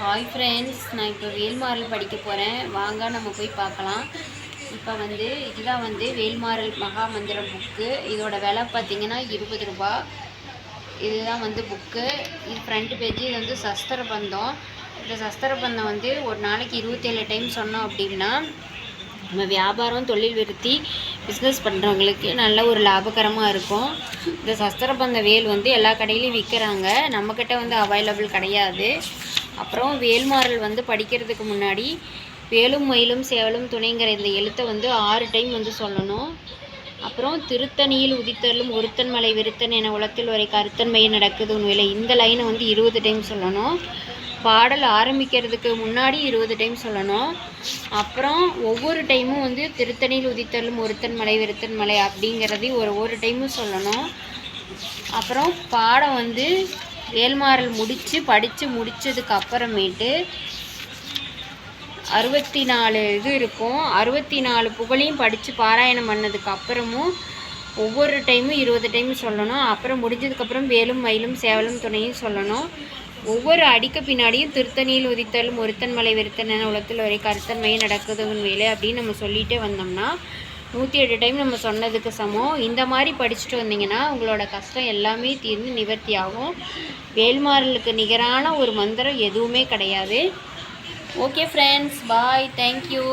Hi friends, நான் இப்போ வேல்மாறல் படிக்க போகிறேன். வாங்க நம்ம போய் பார்க்கலாம். இப்போ இதுதான் வேல்மாறல் மகா மந்திரம் புக்கு. இதோட விலை பார்த்திங்கன்னா 20 ரூபா. இதுதான் புக்கு. இது ஃப்ரண்ட் பேஜ். இது சஸ்திர பந்தம். இந்த சஸ்திர பந்தம் ஒரு நாளைக்கு 27 டைம் சொன்னோம் அப்படின்னா நம்ம வியாபாரம் தொழில் விருத்தி பிஸ்னஸ் பண்ணுறவங்களுக்கு நல்ல ஒரு லாபகரமாக இருக்கும். இந்த சஸ்திரபந்த வேல் எல்லா கடையிலையும் விற்கிறாங்க. நம்மக்கிட்ட அவைலபிள் கிடையாது. அப்புறம் வேல்மாறல் படிக்கிறதுக்கு முன்னாடி வேலும் மயிலும் சேவலும் துணைங்கிற இந்த எழுத்தை 6 டைம் சொல்லணும். அப்புறம் திருத்தணியில் உதித்தலும் ஒருத்தன் மலை விருத்தன் என உலகத்தில் வரை கருத்தன்மையை நடக்குது உண்மையில இந்த லைனை 20 டைம் சொல்லணும். பாடல் ஆரம்பிக்கிறதுக்கு முன்னாடி 20 டைம் சொல்லணும். அப்புறம் ஒவ்வொரு டைமும் திருத்தணியில் உதித்தலும் ஒருத்தன் மலை விருத்தன் மலை அப்படிங்கிறதையும் ஒரு டைமும் சொல்லணும். அப்புறம் பாடம் வேல்மாறல் படித்து முடித்ததுக்கு அப்புறமேட்டு 64 இது இருக்கும். 64 புகழையும் படித்து பாராயணம் பண்ணதுக்கு அப்புறமும் ஒவ்வொரு டைமும் 20 டைம் சொல்லணும். அப்புறம் முடிஞ்சதுக்கப்புறம் வேலும் மயிலும் சேவலும் துணையும் சொல்லணும். ஒவ்வொரு அடிக்க பின்னாடியும் திருத்தணியில் உதித்தலும் ஒருத்தன் மலை விருத்தன் என உலகத்தில் வரை கருத்தன்மையை நடக்குது வேலை அப்படின்னு நம்ம சொல்லிகிட்டே வந்தோம்னா 108 டைம் நம்ம சொன்னதுக்கு சமம். இந்த மாதிரி படிச்சுட்டு வந்தீங்கன்னா உங்களோட கஷ்டம் எல்லாமே தீர்ந்து நிவர்த்தி ஆகும். வேல்மாறலுக்கு நிகரான ஒரு மந்திரம் எதுவுமே கிடையாது. ஓகே ஃப்ரெண்ட்ஸ், பாய், தேங்க்யூ.